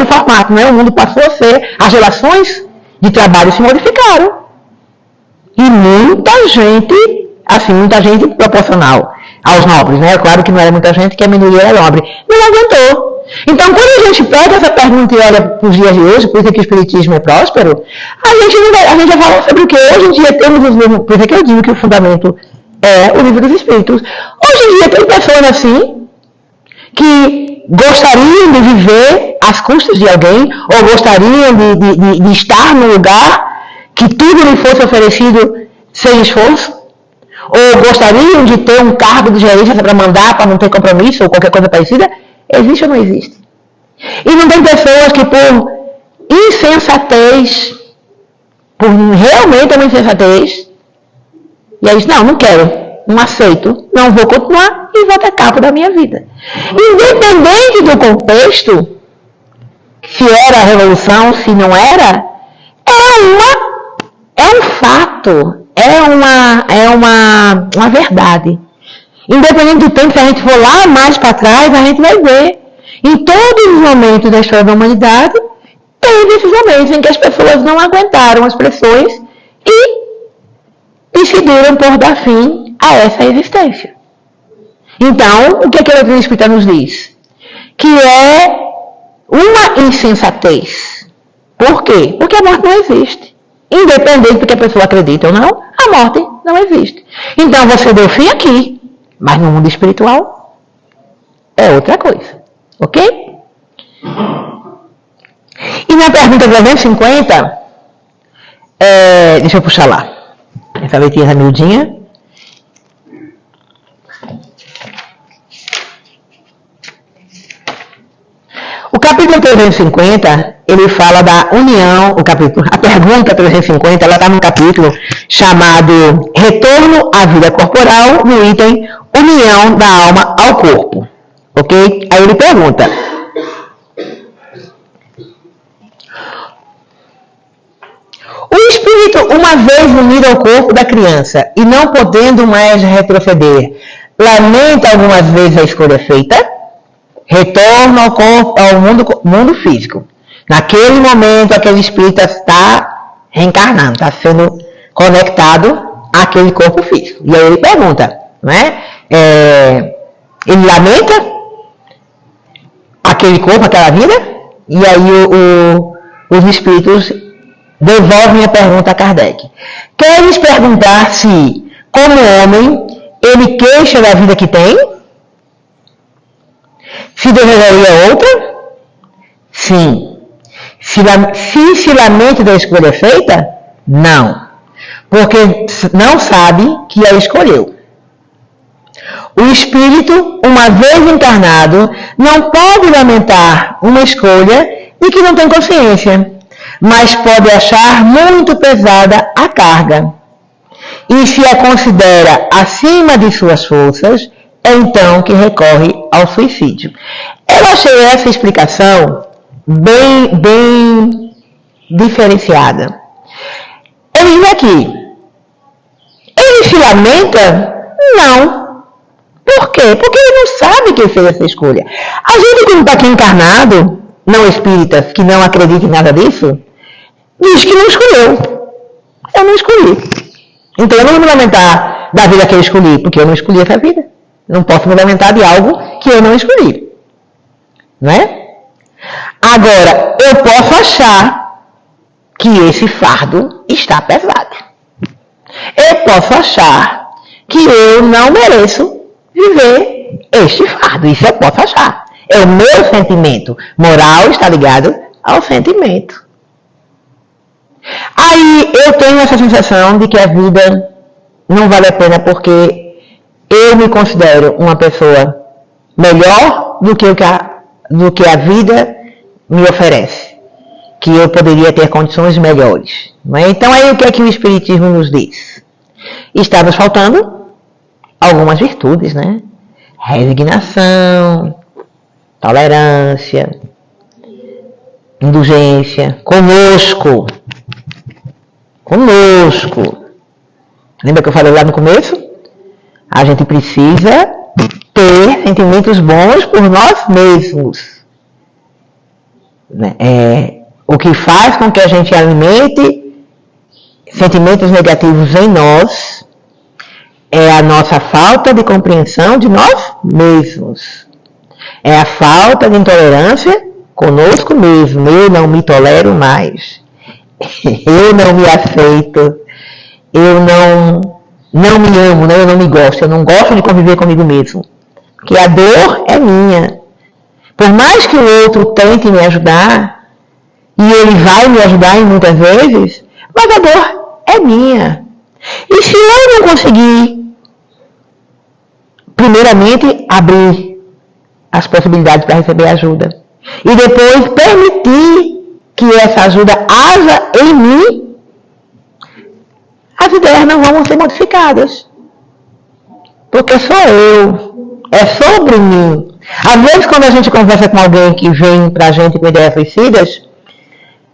formato, né? O mundo passou a ser, as relações de trabalho se modificaram. E muita gente proporcional aos nobres, né? Claro que não era muita gente, que a minoria era nobre. Não aguentou. Então, quando a gente pega essa pergunta e olha para os dias de hoje, por isso que o Espiritismo é próspero, a gente já falou sobre o que hoje em dia temos os livros, por isso que eu digo que o fundamento é o Livro dos Espíritos. Hoje em dia tem pessoas assim, que gostariam de viver às custas de alguém, ou gostariam de estar num lugar que tudo lhe fosse oferecido sem esforço, ou gostariam de ter um cargo de gerência para mandar, para não ter compromisso, ou qualquer coisa parecida. Existe ou não existe? E não tem pessoas que por insensatez, por realmente uma insensatez, e aí diz, não quero, não aceito, não vou continuar e vou ter cabo da minha vida. Independente do contexto, se era a revolução, se não era, é um fato, é uma verdade. Independente do tempo, se a gente for lá mais para trás, a gente vai ver. Em todos os momentos da história da humanidade, teve esses momentos em que as pessoas não aguentaram as pressões e decidiram por dar fim a essa existência. Então, o que a doutrina espírita nos diz? Que é uma insensatez. Por quê? Porque a morte não existe. Independente do que a pessoa acredita ou não, a morte não existe. Então, você deu fim aqui. Mas no mundo espiritual é outra coisa, ok? E na pergunta 350, deixa eu puxar lá, essa letrinha miudinha. O capítulo 350, ele fala da união, a pergunta 350, ela está num capítulo chamado Retorno à Vida Corporal, no item União da Alma ao Corpo, ok? Aí ele pergunta, o espírito, uma vez unido ao corpo da criança e não podendo mais retroceder, lamenta algumas vezes a escolha feita? Retorno ao corpo, ao mundo físico. Naquele momento, aquele espírito está reencarnando, está sendo conectado àquele corpo físico. E aí ele pergunta, né? Ele lamenta aquele corpo, aquela vida? E aí os espíritos devolvem a pergunta a Kardec. Queres perguntar se, como homem, ele queixa da vida que tem? Se desejaria outra? Sim. Se lamenta da escolha feita? Não. Porque não sabe que a escolheu. O espírito, uma vez encarnado, não pode lamentar uma escolha de que não tem consciência, mas pode achar muito pesada a carga. E se a considera acima de suas forças, é então que recorre ao suicídio. Eu achei essa explicação bem diferenciada. Ele diz aqui, ele se lamenta? Não. Por quê? Porque ele não sabe que ele fez essa escolha. A gente, quando está aqui encarnado, não espíritas, que não acreditam em nada disso, diz que não escolheu. Eu não escolhi. Então eu não vou me lamentar da vida que eu escolhi, porque eu não escolhi essa vida. Não posso me lamentar de algo que eu não escolhi. Não é? Agora, eu posso achar que esse fardo está pesado. Eu posso achar que eu não mereço viver este fardo. Isso eu posso achar. É o meu sentimento. Moral está ligado ao sentimento. Aí eu tenho essa sensação de que a vida não vale a pena porque eu me considero uma pessoa melhor do que a vida me oferece. Que eu poderia ter condições melhores. Não é? Então aí o que é que o Espiritismo nos diz? Está nos faltando algumas virtudes, né? Resignação, tolerância, indulgência, conosco. Lembra que eu falei lá no começo? A gente precisa ter sentimentos bons por nós mesmos. O que faz com que a gente alimente sentimentos negativos em nós é a nossa falta de compreensão de nós mesmos. É a falta de intolerância conosco mesmo. Eu não me tolero mais. Eu não me aceito. Eu não me amo, né? Eu não me gosto. Eu não gosto de conviver comigo mesmo. Porque a dor é minha. Por mais que o outro tente me ajudar, e ele vai me ajudar em muitas vezes, mas a dor é minha. E se eu não conseguir, primeiramente, abrir as possibilidades para receber ajuda, e depois permitir que essa ajuda haja em mim, as ideias não vão ser modificadas. Porque sou eu. É sobre mim. Às vezes, quando a gente conversa com alguém que vem pra gente com ideias suicidas,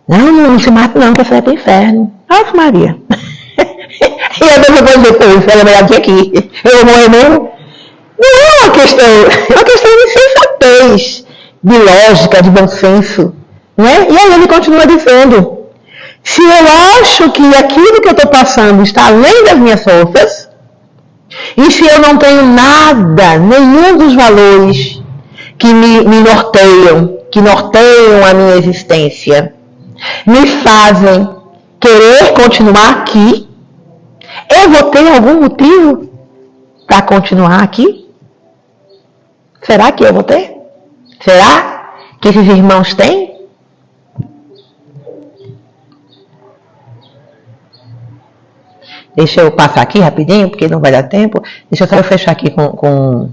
não se mata não, que você vai pro inferno. Ave Maria. E às vezes eu vou dizer, pô, isso é melhor que aqui. Eu vou morrer mesmo. Não é uma questão, é uma questão de sensatez, de lógica, de bom senso. Né? E aí ele continua dizendo, se eu acho que aquilo que eu estou passando está além das minhas forças, e se eu não tenho nada, nenhum dos valores que me norteiam, que norteiam a minha existência, me fazem querer continuar aqui, eu vou ter algum motivo para continuar aqui? Será que eu vou ter? Será que esses irmãos têm? Deixa eu passar aqui rapidinho, porque não vai dar tempo. Deixa eu só fechar aqui com...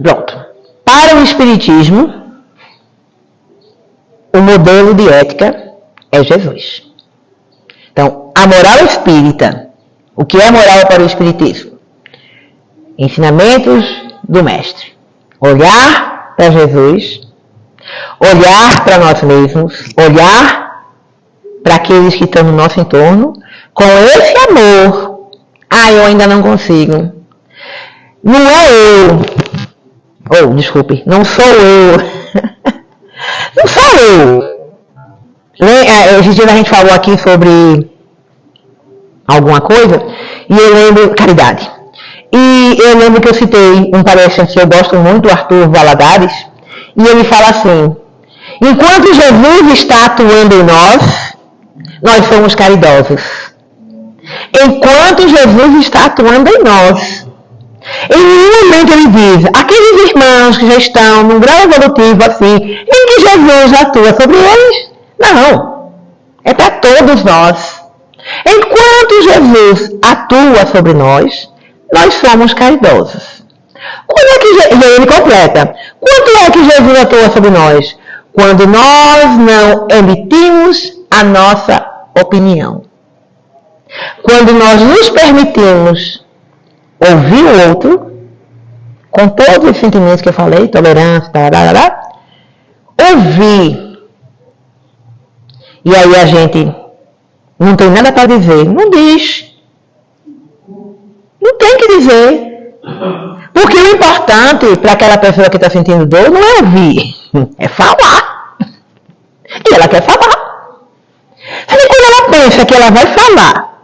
Pronto. Para o Espiritismo, o modelo de ética é Jesus. Então, a moral espírita. O que é moral para o Espiritismo? Ensinamentos do Mestre. Olhar para Jesus, olhar para nós mesmos, olhar para aqueles que estão no nosso entorno, com esse amor. Eu ainda não consigo. Não é eu. Desculpe, não sou eu. Não sou eu. Esse dia a gente falou aqui sobre alguma coisa, e eu lembro, caridade. E eu lembro que eu citei um palestrante que eu gosto muito, o Arthur Valadares, e ele fala assim, enquanto Jesus está atuando em nós somos caridosos. Enquanto Jesus está atuando em nós. Em nenhum momento ele diz, aqueles irmãos que já estão num grau evolutivo assim, em que Jesus atua sobre eles. Não. É para todos nós. Enquanto Jesus atua sobre nós somos caridosos. Quando é que e ele completa? Quando é que Jesus atua sobre nós? Quando nós não emitimos a nossa opinião. Quando nós nos permitimos ouvir o outro, com todos os sentimentos que eu falei, tolerância, ouvir. E aí a gente não tem nada para dizer. Não diz. Não tem que dizer. Porque o importante para aquela pessoa que está sentindo dor não é ouvir, é falar. E ela quer falar. Aí quando ela pensa que ela vai falar,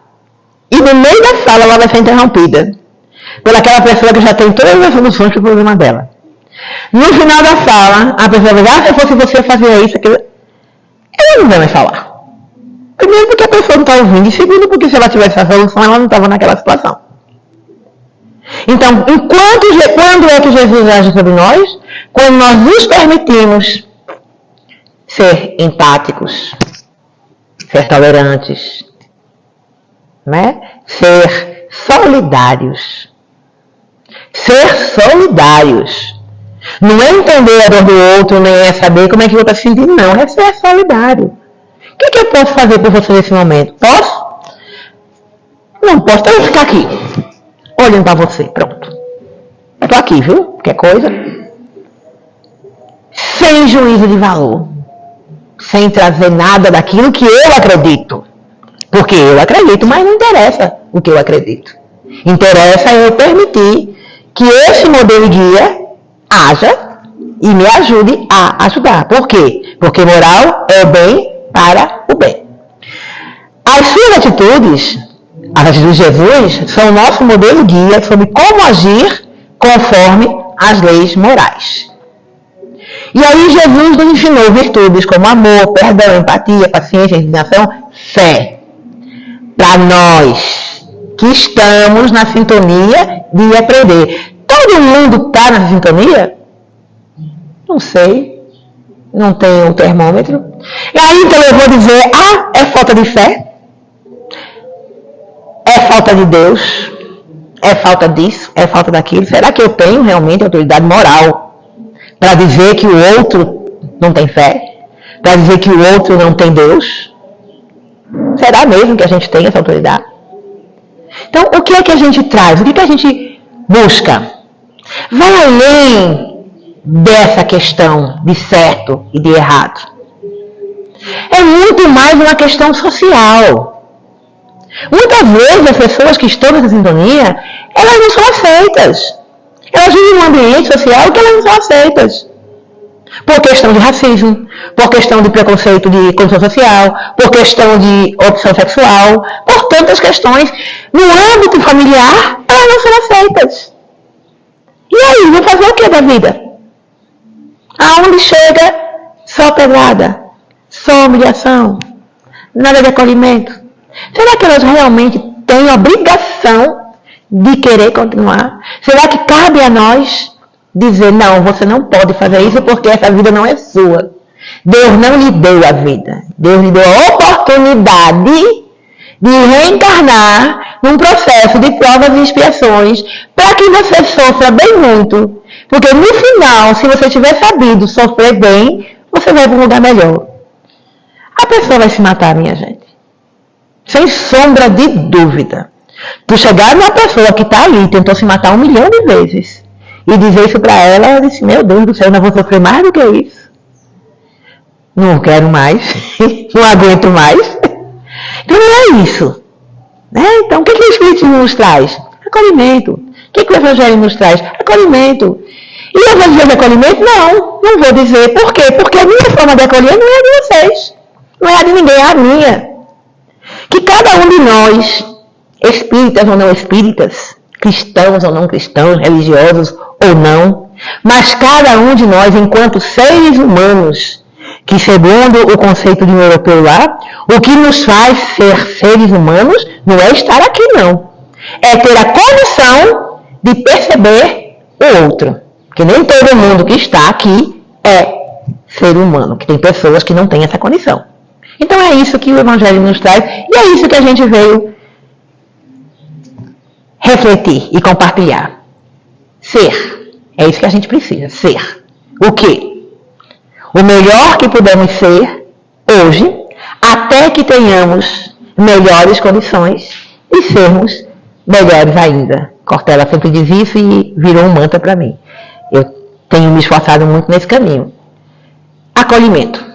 e no meio da fala ela vai ser interrompida por aquela pessoa que já tem todas as soluções para o problema dela. No final da fala, a pessoa vai dizer, se fosse você fazer isso, aquilo, ela não vai mais falar. Primeiro porque a pessoa não está ouvindo, e segundo porque se ela tivesse a solução, ela não estava naquela situação. Então, quando é que Jesus age sobre nós? Quando nós nos permitimos ser empáticos, ser tolerantes, né? Ser solidários. Ser solidários. Não é entender a dor do outro, nem é saber como é que o outro está se sentindo, não. É ser solidário. O que eu posso fazer por você nesse momento? Posso? Não posso, então eu vou ficar aqui, olhando para você. Pronto. Estou aqui, viu? Qualquer coisa. Sem juízo de valor. Sem trazer nada daquilo que eu acredito. Porque eu acredito, mas não interessa o que eu acredito. Interessa eu permitir que esse modelo guia haja e me ajude a ajudar. Por quê? Porque moral é o bem para o bem. As suas atitudes, as atitudes de Jesus, são o nosso modelo guia sobre como agir conforme as leis morais. E aí Jesus nos ensinou virtudes como amor, perdão, empatia, paciência, resignação, fé. Para nós que estamos na sintonia de aprender. Todo mundo está na sintonia? Não sei. Não tem o termômetro. E aí então eu vou dizer, é falta de fé? É falta de Deus? É falta disso? É falta daquilo? Será que eu tenho realmente autoridade moral para dizer que o outro não tem fé? Para dizer que o outro não tem Deus? Será mesmo que a gente tem essa autoridade? Então, o que é que a gente traz? O que é que a gente busca? Vai além dessa questão de certo e de errado. É muito mais uma questão social. Muitas vezes as pessoas que estão nessa sintonia, elas não são aceitas. Elas vivem em um ambiente social que elas não são aceitas. Por questão de racismo, por questão de preconceito de condição social, por questão de opção sexual, por tantas questões. No âmbito familiar, elas não são aceitas. E aí, vou fazer o que da vida? Aonde chega, só pedrada, só humilhação, nada de acolhimento. Será que elas realmente têm obrigação de querer continuar? Será que cabe a nós dizer, não, você não pode fazer isso porque essa vida não é sua. Deus não lhe deu a vida. Deus lhe deu a oportunidade de reencarnar num processo de provas e expiações para que você sofra bem muito. Porque no final, se você tiver sabido sofrer bem, você vai para um lugar melhor. A pessoa vai se matar, minha gente. Sem sombra de dúvida. Tu chegar numa pessoa que está ali, tentou se matar 1 milhão de vezes, e dizer isso para ela, ela disse, meu Deus do céu, eu não vou sofrer mais do que isso. Não quero mais, não aguento mais. Então não é isso. Né? Então o que o Espírito nos traz? Acolhimento. O que o Evangelho nos traz? Acolhimento. E eu vou dizer de acolhimento? Não vou dizer. Por quê? Porque a minha forma de acolher não é a de vocês. Não é a de ninguém, é a minha. Que cada um de nós, espíritas ou não espíritas, cristãos ou não cristãos, religiosos ou não, mas cada um de nós, enquanto seres humanos, que segundo o conceito de um europeu lá, o que nos faz ser seres humanos não é estar aqui, não. É ter a condição de perceber o outro. Porque nem todo mundo que está aqui é ser humano, que tem pessoas que não têm essa condição. Então é isso que o Evangelho nos traz, e é isso que a gente veio refletir e compartilhar. Ser. É isso que a gente precisa, ser. O quê? O melhor que pudermos ser hoje, até que tenhamos melhores condições de sermos melhores ainda Cortella sempre diz isso e virou um mantra para mim. Eu tenho me esforçado muito nesse caminho. Acolhimento.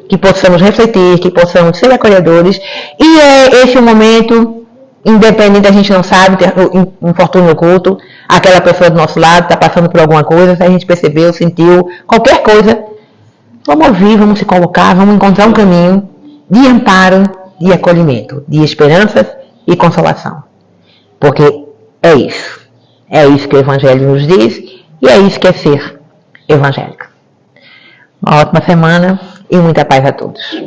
Que possamos refletir, que possamos ser acolhedores. E é esse o momento, independente, a gente não sabe, ter um infortúnio oculto, aquela pessoa do nosso lado está passando por alguma coisa, se a gente percebeu, sentiu, qualquer coisa, vamos ouvir, vamos se colocar, vamos encontrar um caminho de amparo, de acolhimento, de esperanças e consolação. Porque é isso. É isso que o Evangelho nos diz e é isso que é ser evangélico. Uma ótima semana e muita paz a todos.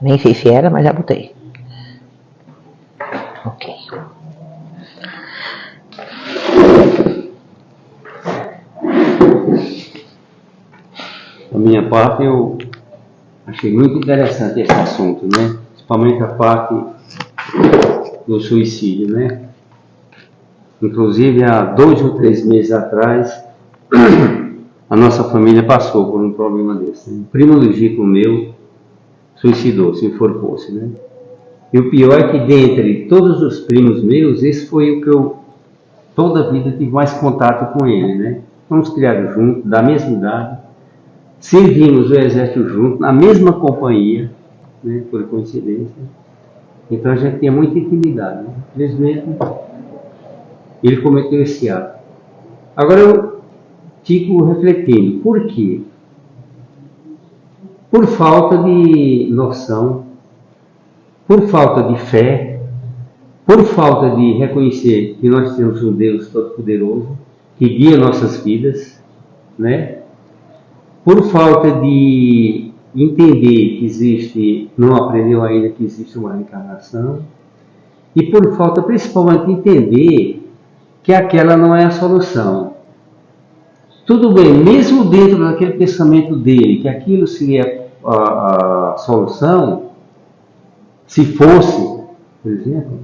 Nem sei se era, mas já botei. Ok. Da minha parte, eu achei muito interessante esse assunto, né? Principalmente a parte do suicídio, né? Inclusive, há 2 ou 3 meses atrás, a nossa família passou por um problema desse. Né? Um primo legítimo meu suicidou-se, enforcou-se, né? E o pior é que dentre todos os primos meus, esse foi o que eu toda a vida tive mais contato com ele, né? Fomos criados juntos, da mesma idade, servimos o exército juntos, na mesma companhia, né? Por coincidência. Então a gente tinha muita intimidade, né? Infelizmente, ele cometeu esse ato. Agora eu fico refletindo, por quê? Por falta de noção, por falta de fé, por falta de reconhecer que nós temos um Deus Todo-Poderoso, que guia nossas vidas, né? Por falta de entender que existe, não aprendeu ainda que existe uma reencarnação, e por falta principalmente de entender que aquela não é a solução. Tudo bem, mesmo dentro daquele pensamento dele, que aquilo seria a solução, se fosse, por exemplo,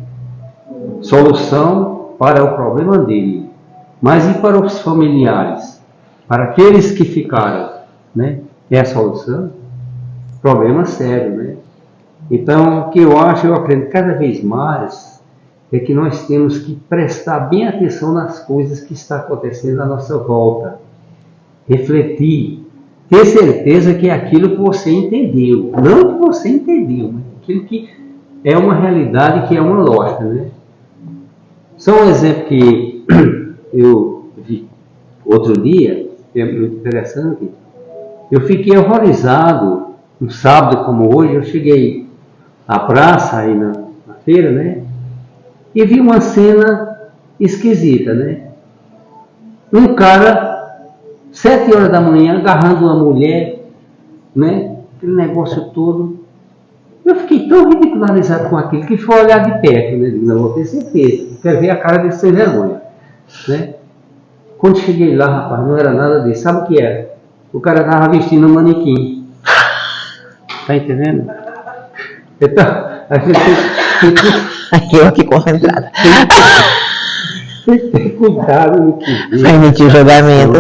solução para o problema dele, mas e para os familiares, para aqueles que ficaram, né? É a solução? Problema sério, né? Então, o que eu acho, eu aprendo cada vez mais, é que nós temos que prestar bem atenção nas coisas que estão acontecendo à nossa volta. Refletir, ter certeza que é aquilo que você entendeu, não que você entendeu, mas aquilo que é uma realidade, que é uma lógica, né? Só um exemplo que eu vi outro dia, que é muito interessante. Eu fiquei horrorizado, um sábado como hoje, eu cheguei à praça, aí na feira, né? E vi uma cena esquisita, né? Um cara, 7 horas da manhã, agarrando uma mulher, né? Aquele negócio todo. Eu fiquei tão ridicularizado com aquilo que foi olhar de perto, né? Não vou ter certeza, quero ver a cara desse sem vergonha, né? Quando cheguei lá, rapaz, não era nada disso. Sabe o que era? O cara estava vestindo um manequim. Tá entendendo? Então, a gente tem que... Aqui eu aqui concentrada. Tem que ter cuidado no que vê. Vai emitir julgamento.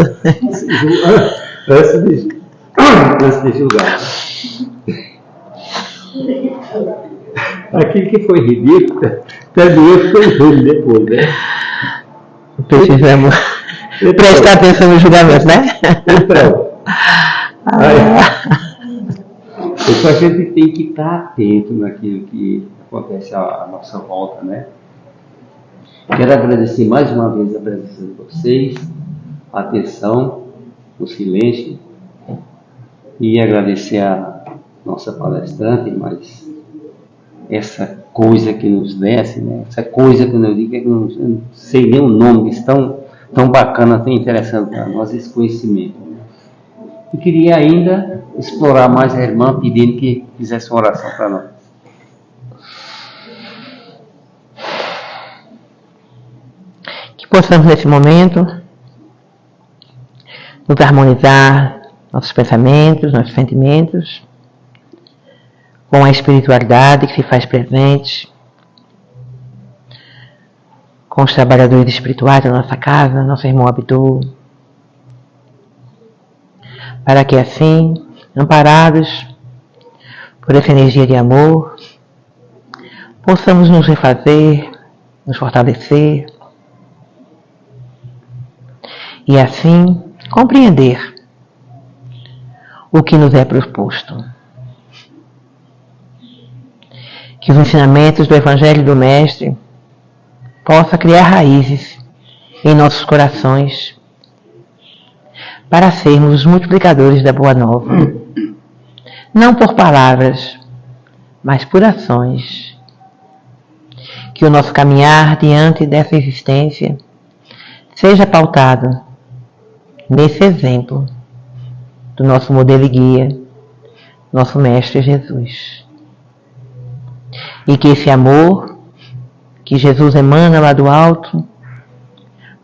Antes de julgar. Aquilo que foi ridículo, também foi ruim depois, né? Precisamos prestar atenção no julgamento, né? Então a gente tem que estar atento naquilo que acontece à nossa volta, né? Quero agradecer mais uma vez a presença de vocês, a atenção, o silêncio, e agradecer a nossa palestrante, mas essa coisa que nos desce, né? Essa coisa que eu digo, que eu não sei nem o nome, que tão bacana, tão interessante para nós, esse conhecimento. E queria ainda explorar mais a irmã, pedindo que fizesse uma oração para nós. Que possamos nesse momento nos harmonizar nossos pensamentos, nossos sentimentos, com a espiritualidade que se faz presente, com os trabalhadores espirituais da nossa casa, nosso irmão Abdu, para que assim, amparados por essa energia de amor, possamos nos refazer, nos fortalecer e assim compreender o que nos é proposto. Que os ensinamentos do Evangelho do Mestre possam criar raízes em nossos corações para sermos os multiplicadores da Boa Nova, não por palavras, mas por ações. Que o nosso caminhar diante dessa existência seja pautado nesse exemplo do nosso modelo e guia, nosso Mestre Jesus. E que esse amor que Jesus emana lá do alto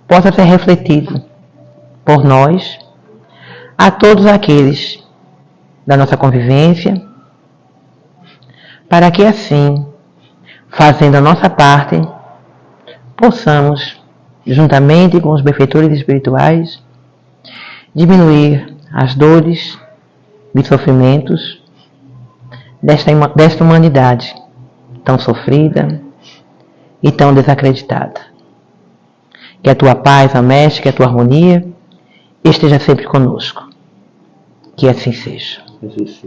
possa ser refletido por nós a todos aqueles da nossa convivência, para que assim, fazendo a nossa parte, possamos, juntamente com os benfeitores espirituais, diminuir as dores e sofrimentos desta humanidade tão sofrida e tão desacreditada. Que a tua paz, ó Mestre, que a tua harmonia esteja sempre conosco. Que assim seja. Jesus.